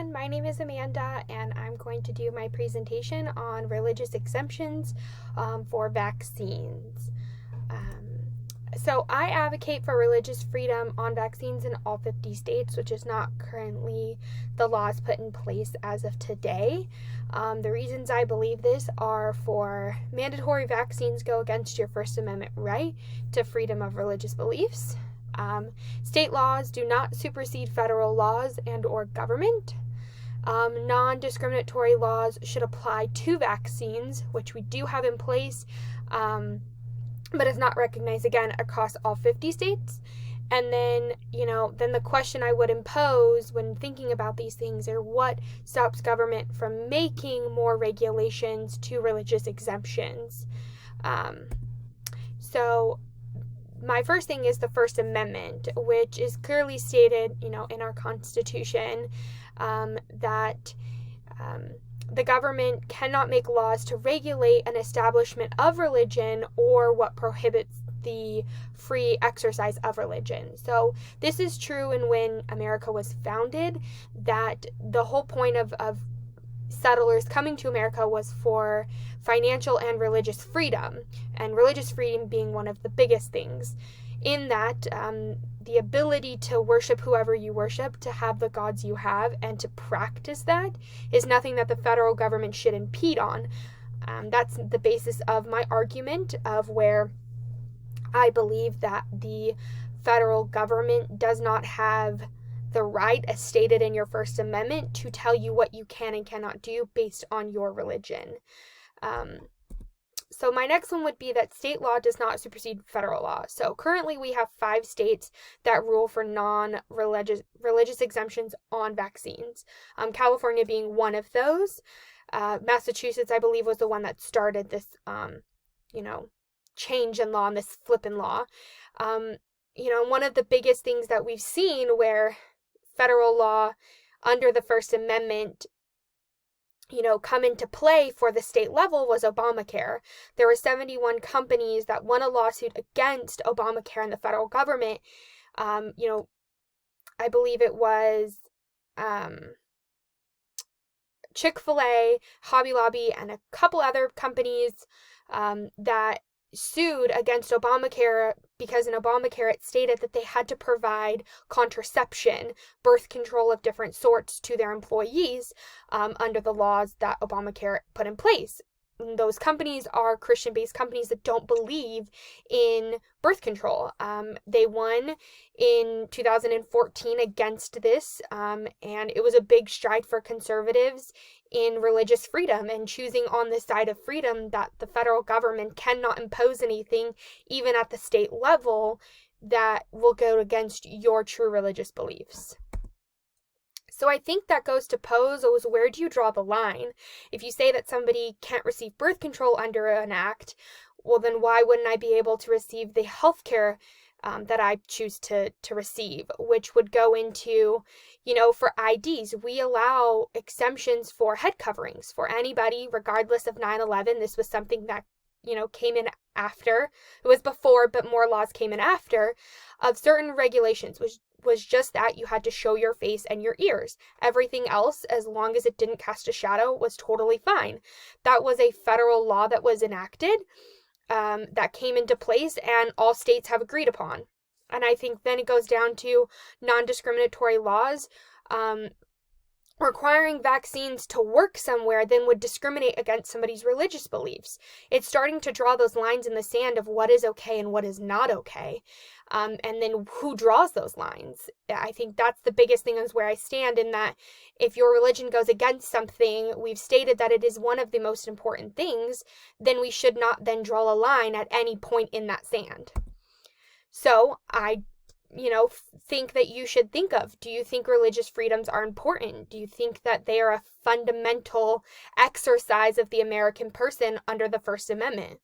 everyone. My name is Amanda, and I'm going to do my presentation on religious exemptions for vaccines. So I advocate for religious freedom on vaccines in all 50 states, which is not currently the laws put in place as of today. The reasons I believe this are for mandatory vaccines go against your First Amendment right to freedom of religious beliefs. State laws do not supersede federal laws and or government. Non-discriminatory laws should apply to vaccines, which we do have in place, but is not recognized again across all 50 states. And then, then the question I would impose when thinking about these things are what stops government from making more regulations to religious exemptions. So my first thing is the First Amendment, which is clearly stated, in our Constitution, that the government cannot make laws to regulate an establishment of religion or what prohibits the free exercise of religion. So this is true in when America was founded, that the whole point of settlers coming to America was for financial and religious freedom, and religious freedom being one of the biggest things. In that, the ability to worship whoever you worship, to have the gods you have, and to practice that is nothing that the federal government should impede on. That's the basis of my argument of where I believe that the federal government does not have the right, as stated in your First Amendment, to tell you what you can and cannot do based on your religion. So my next one would be that state law does not supersede federal law. So currently we have 5 states that rule for religious exemptions on vaccines. California being one of those. Massachusetts, I believe, was the one that started this, change in law and this flip in law. One of the biggest things that we've seen where federal law under the First Amendment come into play for the state level was Obamacare. There were 71 companies that won a lawsuit against Obamacare and the federal government. I believe it was Chick-fil-A, Hobby Lobby, and a couple other companies that sued against Obamacare because in Obamacare it stated that they had to provide contraception, birth control of different sorts to their employees under the laws that Obamacare put in place. Those companies are Christian-based companies that don't believe in birth control. They won in 2014 against this, and it was a big stride for conservatives in religious freedom and choosing on the side of freedom that the federal government cannot impose anything, even at the state level, that will go against your true religious beliefs. So I think that goes to pose is where do you draw the line? If you say that somebody can't receive birth control under an act, well then why wouldn't I be able to receive the health care that I choose to receive, which would go into, for IDs, we allow exemptions for head coverings for anybody, regardless of 9/11. This was something that, came in after. It was before, but more laws came in after of certain regulations, which was just that you had to show your face and your ears. Everything else, as long as it didn't cast a shadow, was totally fine. That was a federal law that was enacted, that came into place, and all states have agreed upon. And I think then it goes down to non-discriminatory laws. Requiring vaccines to work somewhere then would discriminate against somebody's religious beliefs. It's starting to draw those lines in the sand of what is okay and what is not okay. And then who draws those lines? I think that's the biggest thing is where I stand, in that if your religion goes against something, we've stated that it is one of the most important things, then we should not then draw a line at any point in that sand. So I think that you should think of, do you think religious freedoms are important? Do you think that they are a fundamental exercise of the American person under the First Amendment?